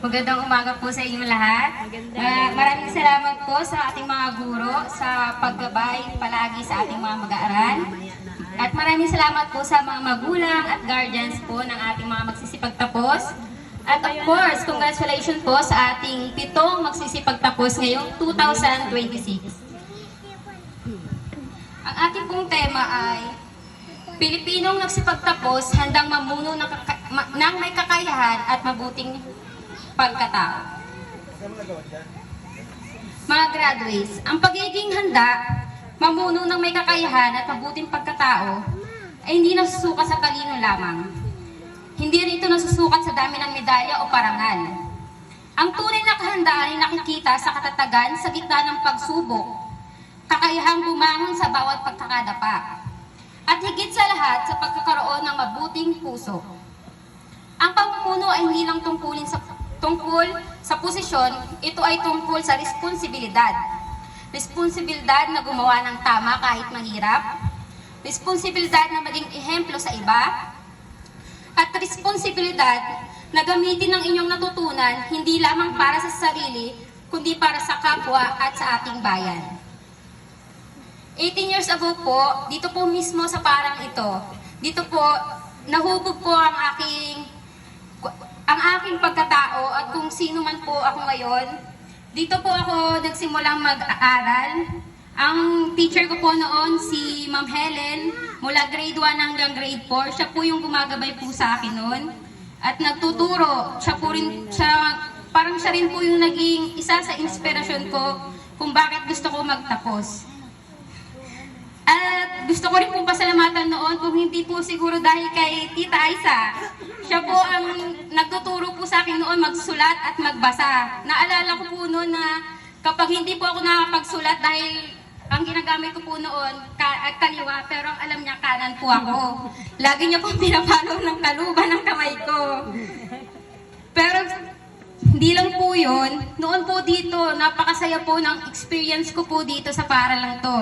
Magandang umaga po sa inyong lahat. Maraming salamat po sa ating mga guro sa paggabay palagi sa ating mga mag-aaral. At maraming salamat po sa mga magulang at guardians po ng ating mga magsisipagtapos. At of course, congratulations po sa ating 7 magsisipagtapos ngayong 2026. Ang ating pong tema ay Pilipinong nagsipagtapos handang mamuno ng may kakayahan at mabuting pagkatao. Mga graduates, ang pagiging handa, mamuno ng may kakayahan at mabuting pagkatao ay hindi nasusukat sa talino lamang. Hindi rin ito nasusukat sa dami ng medalya o parangal. Ang tunay na kahandaan ay nakikita sa katatagan sa gitna ng pagsubok, kakayahang bumangon sa bawat pagkakadapa, at higit sa lahat sa pagkakaroon ng mabuting puso. Ang pamumuno ay hindi lang tungkol sa posisyon, ito ay tungkol sa responsibilidad. Responsibilidad na gumawa ng tama kahit mahirap, responsibilidad na maging ehemplo sa iba, at responsibilidad na gamitin ang inyong natutunan hindi lamang para sa sarili, kundi para sa kapwa at sa ating bayan. 18 years ago po, dito po mismo sa parang ito, dito po nahubog po ang aking pagkatao at kung sino man po ako ngayon. Dito po ako nagsimulang mag-aaral. Ang teacher ko po noon, si Ma'am Helen, mula grade 1 hanggang grade 4. Siya po yung gumagabay po sa akin noon. At nagtuturo. Parang siya rin po yung naging isa sa inspirasyon ko kung bakit gusto ko magtapos. At gusto ko rin pong pasalamatan noon kung hindi po siguro dahil kay Tita Aiza. Siya po ang nagtuturo po sa akin noon magsulat at magbasa. Naalala ko po noon na kapag hindi po ako nakapagsulat dahil ang ginagamit ko po noon kaliwa, pero ang alam niya kanan po ako. Lagi niya po pinapalo ng kaluban ng kamay ko. Pero hindi lang po yun. Noon po dito, napakasaya po ng experience ko po dito sa paaralang to.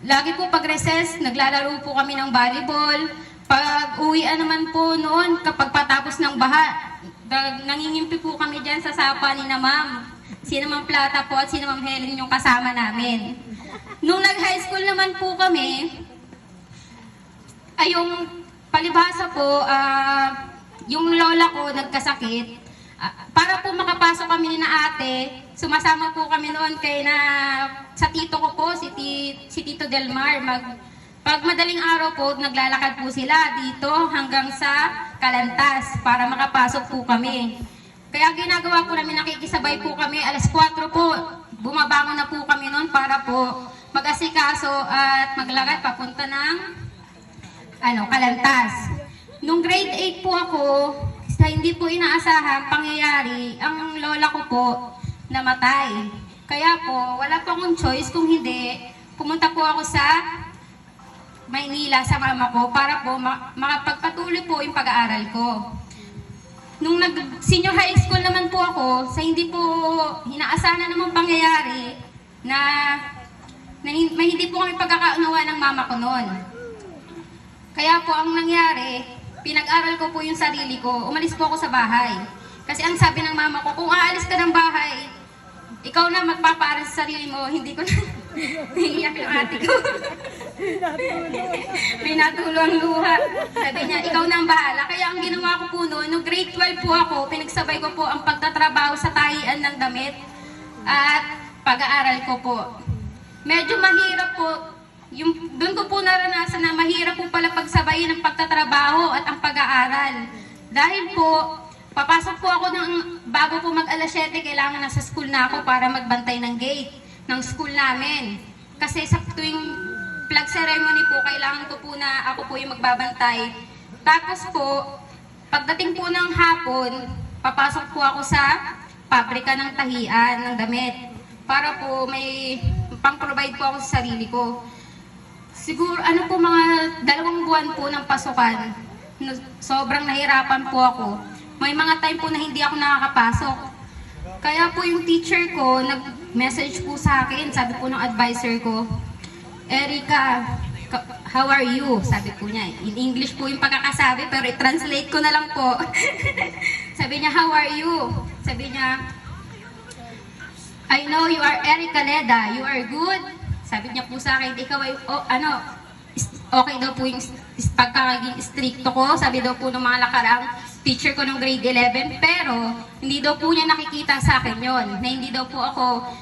Lagi po pag recess, naglalaro po kami ng volleyball. Pag uwian naman po noon, kapag patapos ng baha, nangingimpi po kami dyan sa sapa ni na Ma'am. Sina Ma'am Plata po at sina Ma'am Helen yung kasama namin. Nung nag-high school naman po kami, ay yung palibhasa po, yung lola ko nagkasakit. Para po makapasok kami na ate, sumasama po kami noon sa tito ko po, si Tito Delmar. Pag madaling araw po, naglalakad po sila dito hanggang sa Kalantas para makapasok po kami. Kaya ginagawa po namin, nakikisabay po kami, alas 4 po, bumabangon na po kami noon para po mag-asikaso at maglakad papunta ng Kalantas. Nung grade 8 po ako, sa hindi po inaasahang pangyayari, ang lola ko po namatay. Kaya po, wala po akong choice kung hindi, pumunta po ako sa Maynila sa mama ko para po makapagpatuloy po yung pag-aaral ko. Nung nag-senior high school naman po ako, sa hindi po inaasahan na namang pangyayari na hindi po kami pagkakaunawa ng mama ko noon. Kaya po ang nangyari, pinag-aral ko po yung sarili ko, umalis po ako sa bahay. Kasi ang sabi ng mama ko, kung aalis ka ng bahay, ikaw na magpapaaral sa sarili mo, hindi ko na naiiyak yung ate ko. May natulo ang luha. Sabi niya, ikaw na ang bahala. Kaya ang ginawa ko po noon, nung grade 12 po ako, pinagsabay ko po ang pagtatrabaho sa tahian ng damit at pag-aaral ko po. Medyo mahirap po. Doon ko po naranasan na mahirap po pala pagsabayin ang pagtatrabaho at ang pag-aaral. Dahil po, papasok po ako bago po mag-alas 7, kailangan nasa school na ako para magbantay ng gate ng school namin. Kasi sa tuwing flag ceremony po, kailangan ko po na ako po yung magbabantay. Tapos po, pagdating po ng hapon, papasok po ako sa pabrika ng tahian ng damit para po may pang-provide po ako sa sarili ko. Siguro, mga 2 buwan po ng pasukan, sobrang nahirapan po ako. May mga time po na hindi ako nakakapasok. Kaya po yung teacher ko, nag-message po sa akin, sabi po ng advisor ko, Erica, how are you? Sabi po niya. In English po yung pagkakasabi, pero i-translate ko na lang po. Sabi niya, how are you? Sabi niya, I know you are Erica Leda, you are good. Sabi niya po sa akin, ikaw ay, okay daw po yung pagkakaging stricto ko. Sabi daw po ng mga nakaraang teacher ko ng grade 11, pero hindi daw po niya nakikita sa akin yon, na hindi daw po ako,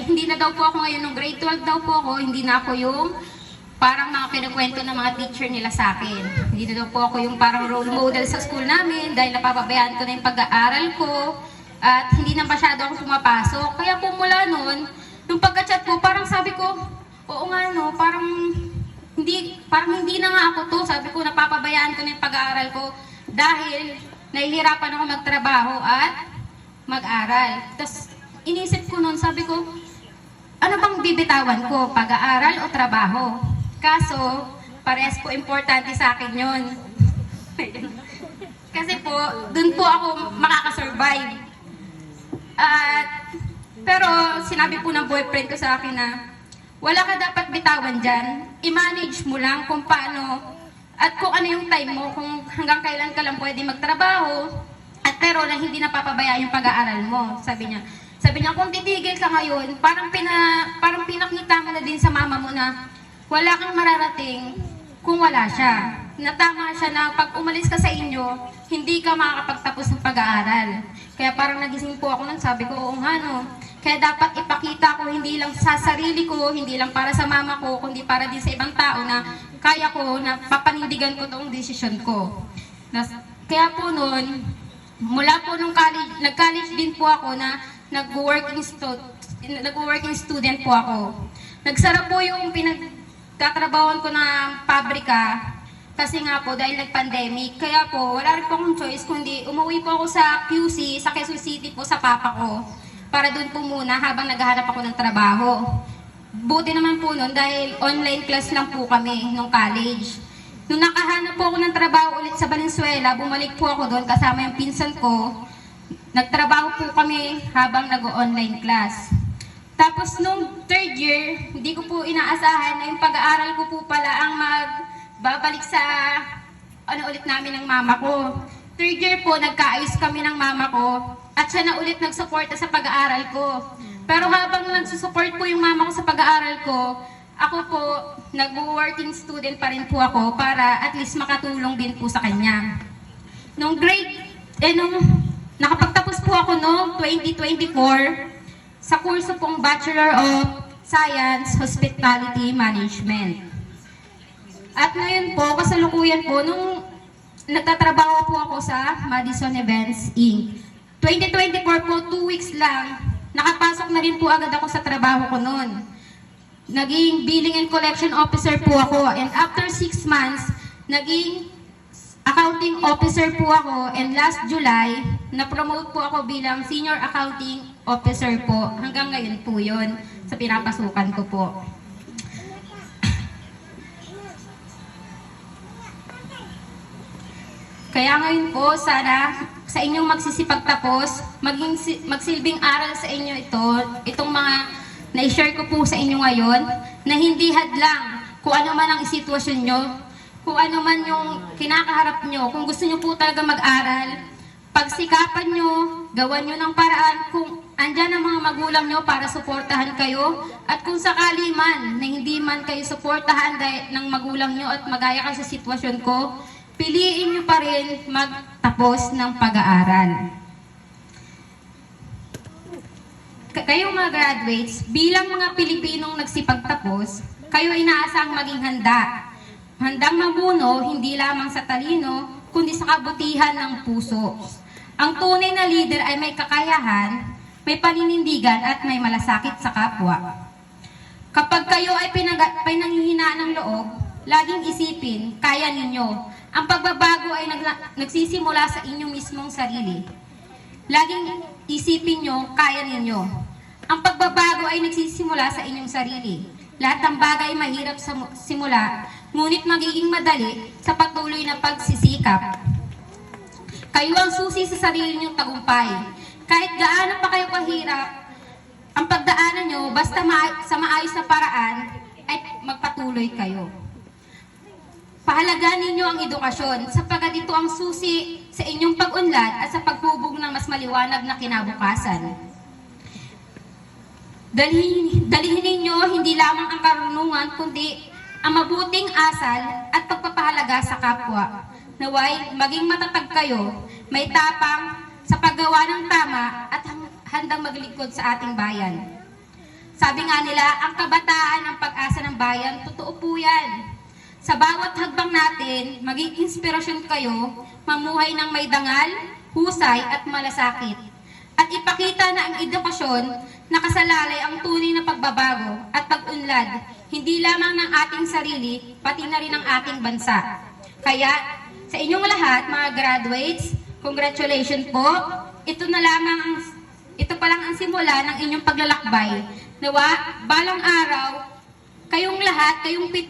hindi na daw po ako ngayon ng grade 12 daw po ako, hindi na ako yung parang mga kinukwento ng mga teacher nila sa akin. Hindi na daw po ako yung parang role model sa school namin dahil napapabayaan ko na yung pag-aaral ko at hindi na masyado ako pumapasok. Kaya po mula noon, nung pagka-chat ko, parang sabi ko, oo nga no, parang hindi na nga ako to. Sabi ko, napapabayaan ko na yung pag-aaral ko dahil nahihirapan ako magtrabaho at mag-aral. Tapos inisip ko noon, sabi ko, ano bang bibitawan ko, pag-aaral o trabaho? Kaso, parehas po importante sa akin yun. Kasi po, dun po ako makakasurvive. Pero sinabi po ng boyfriend ko sa akin na wala ka dapat bitawan dyan. I-manage mo lang kung paano at kung ano yung time mo, kung hanggang kailan ka lang pwede magtrabaho at pero na hindi napapabayaan yung pag-aaral mo, sabi niya. Sabi niya, kung titigil ka ngayon, parang pinakita mo na din sa mama mo na wala kang mararating kung wala siya. Natama siya na pag umalis ka sa inyo, hindi ka makakapagtapos ng pag-aaral. Kaya parang nagising po ako nun, sabi ko, oo nga no. Kaya dapat ipakita ko hindi lang sa sarili ko, hindi lang para sa mama ko, kundi para din sa ibang tao na kaya ko, na papanindigan ko itong desisyon ko. Kaya po nun, mula po nung college, nag-college din po ako na nag-working student po ako. Nagsara po yung pinagtatrabahoan ko ng pabrika kasi nga po dahil nag-pandemic. Kaya po wala rin po akong choice kundi umuwi po ako sa QC, sa Quezon City po sa papa ko para doon po muna habang naghahanap ako ng trabaho. Buti naman po nun dahil online class lang po kami nung college. Nung nakahanap po ako ng trabaho ulit sa Valenzuela, bumalik po ako doon kasama yung pinsan ko. Nagtrabaho po kami habang nag-online class. Tapos nung third year, hindi ko po inaasahan na yung pag-aaral ko po pala ang magbabalik sa ulit namin ng mama ko. Third year po, nagkaayos kami ng mama ko at siya na ulit nagsuporta sa pag-aaral ko. Pero habang nagsusupport po yung mama ko sa pag-aaral ko, ako po, nag-working student pa rin po ako para at least makatulong din po sa kanya. Nung nakapagtapos po ako noong 2024 sa kurso pong Bachelor of Science, Hospitality Management. At ngayon po, kasalukuyan po, nung nagtatrabaho po ako sa Madison Events Inc. 2024 po, 2 weeks lang, nakapasok na rin po agad ako sa trabaho ko noon. Naging Billing and Collection Officer po ako, and after 6 months, naging Accounting Officer po ako, and last July, na-promote po ako bilang Senior Accounting Officer po. Hanggang ngayon po yun sa pinapasukan ko po. Kaya ngayon po, sana sa inyong magsisipagtapos, magsilbing aral sa inyo itong mga na-share ko po sa inyo ngayon, na hindi hadlang kung ano man ang sitwasyon nyo, kung ano man yung kinakaharap nyo, kung gusto nyo po talaga mag-aral, pagsikapan nyo, gawan nyo ng paraan kung andyan ang mga magulang nyo para suportahan kayo, at kung sakali man na hindi man kayo suportahan ng magulang nyo at magaya ka sa sitwasyon ko, piliin nyo pa rin magtapos ng pag-aaral. Kayong mga graduates, bilang mga Pilipinong nagsipagtapos, kayo ay inaasang maging handa. Handang mabuno, hindi lamang sa talino, kundi sa kabutihan ng puso. Ang tunay na leader ay may kakayahan, may paninindigan at may malasakit sa kapwa. Kapag kayo ay pinanghihinaan ng loob, laging isipin, kaya ninyo. Ang pagbabago ay nagsisimula sa inyong mismong sarili. Laging isipin nyo, kaya ninyo. Ang pagbabago ay nagsisimula sa inyong sarili. Lahat ng bagay mahirap sa simula, ngunit magiging madali sa patuloy na pagsisikap. Kayo ang susi sa sarili niyong tagumpay. Kahit gaano pa kayo kahirap, ang pagdaanan nyo, basta sa maayos na paraan, ay magpatuloy kayo. Pahalagahan ninyo ang edukasyon, sapagkat ito ang susi sa inyong pag-unlad at sa paghubog ng mas maliwanag na kinabukasan. Dalihin ninyo hindi lamang ang karunungan, kundi ang mabuting asal at pagpapahalaga sa kapwa. Naway, maging matatag kayo, may tapang sa paggawa ng tama at handang maglingkod sa ating bayan. Sabi nga nila, ang kabataan ang pag-asa ng bayan, totoo po yan. Sa bawat hagbang natin, maging inspirasyon kayo, mamuhay ng may dangal, husay at malasakit. At ipakita na ang edukasyon nakasalalay ang tunay na pagbabago at pag-unlad, hindi lamang ng ating sarili, pati na rin ng ating bansa. Kaya, sa inyong lahat, mga graduates, congratulations po. Ito pa lang ang simula ng inyong paglalakbay. Nawa, balang araw, kayong lahat, kayong 7,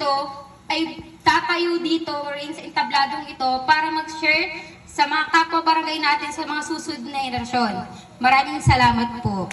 ay tatayo dito rin sa entabladong ito para mag-share sa mga kapwa barangay natin sa mga susunod na henerasyon. Maraming salamat po.